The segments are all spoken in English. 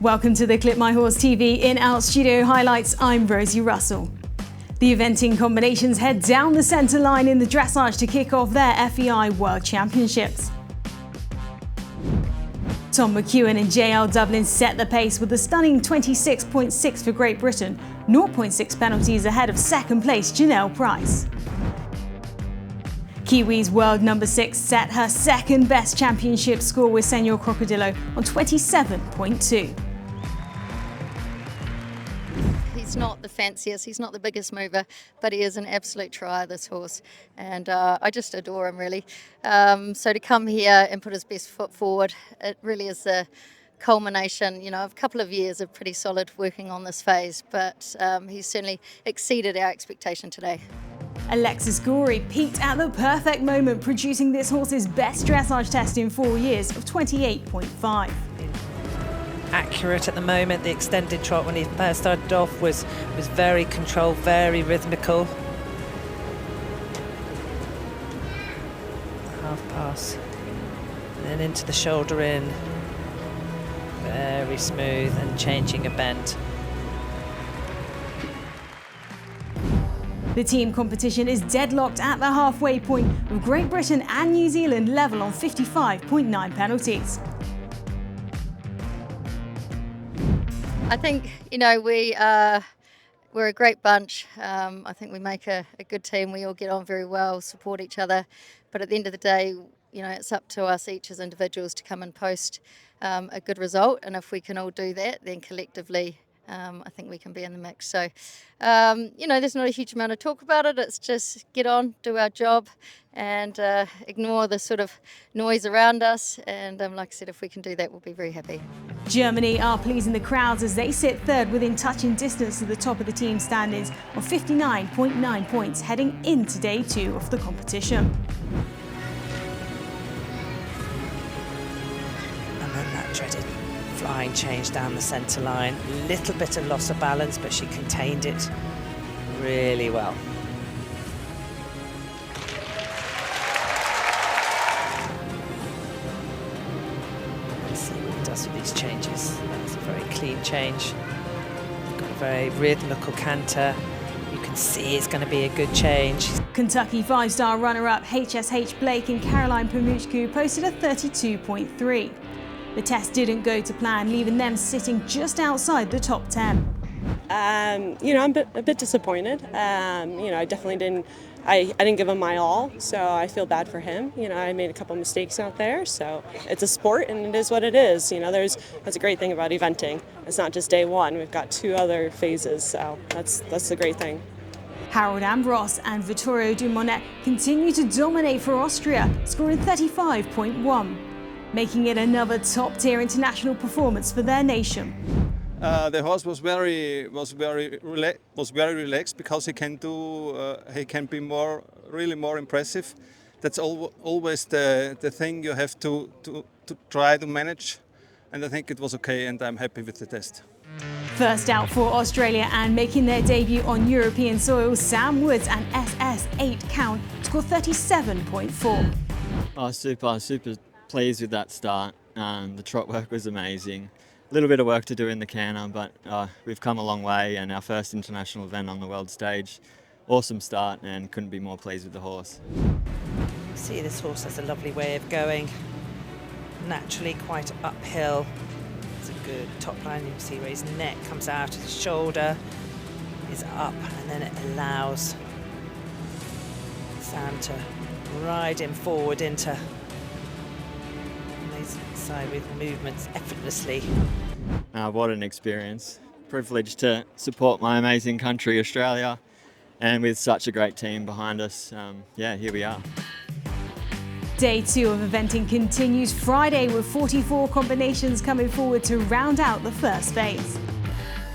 Welcome to the Clip My Horse TV in-out studio highlights. I'm Rosie Russell. The eventing combinations head down the centre line in the dressage to kick off their FEI World Championships. Tom McEwen and JL Dublin set the pace with a stunning 26.6 for Great Britain, 0.6 penalties ahead of second place Janelle Price. Kiwi's world number 6 set her second best championship score with Senor Crocodillo on 27.2. He's not the fanciest, he's not the biggest mover, but he is an absolute trier, this horse, and I just adore him, really. So to come here and put his best foot forward, it really is the culmination, of a couple of years of pretty solid working on this phase, but he's certainly exceeded our expectation today. Alexis Gorey peaked at the perfect moment, producing this horse's best dressage test in 4 years of 28.5. Accurate at the moment. The extended trot when he first started off was very controlled, very rhythmical. Half pass, and then into the shoulder in. Very smooth and changing a bend. The team competition is deadlocked at the halfway point, with Great Britain and New Zealand level on 55.9 penalties. I think, we're a great bunch. I think we make a good team. We all get on very well, support each other. But at the end of the day, it's up to us each as individuals to come and post a good result. And if we can all do that, then collectively, I think we can be in the mix. So, there's not a huge amount of talk about it. It's just get on, do our job, and ignore the sort of noise around us. And like I said, if we can do that, we'll be very happy. Germany are pleasing the crowds as they sit third within touching distance to the top of the team standings of 59.9 points heading into day 2 of the competition. And then that dreaded flying change down the centre line. Little bit of loss of balance, but she contained it really well. Let's see what he does with these changes. That's a very clean change. Got a very rhythmical canter. You can see it's going to be a good change. Kentucky 5-star runner-up HSH Blake and Caroline Pamuchku posted a 32.3. The test didn't go to plan, leaving them sitting just outside the top 10. I'm a bit disappointed. I definitely didn't. I didn't give him my all, so I feel bad for him. I made a couple mistakes out there, so it's a sport and it is what it is. That's a great thing about eventing. It's not just day 1. We've got 2 other phases, so that's the great thing. Harold Ambros and Vittorio Dumonet continue to dominate for Austria, scoring 35.1. making it another top-tier international performance for their nation. The horse was very relaxed because he can be really more impressive. That's always the thing you have to try to manage, and I think it was okay, and I'm happy with the test. First out for Australia and making their debut on European soil, Sam Woods and SS8 Count scored 37.4. Oh, super pleased with that start. The trot work was amazing. A little bit of work to do in the canter, but we've come a long way, and our first international event on the world stage. Awesome start, and couldn't be more pleased with the horse. See, this horse has a lovely way of going. Naturally quite uphill. It's a good top line. You can see where his neck comes out, his shoulder is up, and then it allows Sam to ride him forward into side with movements effortlessly. What an experience. Privileged to support my amazing country, Australia, and with such a great team behind us. Here we are. Day 2 of eventing continues Friday with 44 combinations coming forward to round out the first phase.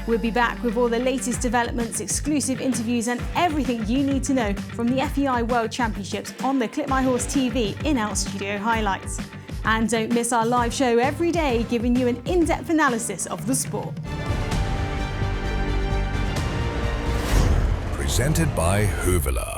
We'll be back with all the latest developments, exclusive interviews and everything you need to know from the FEI World Championships on the Clip My Horse TV in-out studio highlights. And don't miss our live show every day, giving you an in-depth analysis of the sport. Presented by Hoevelaar.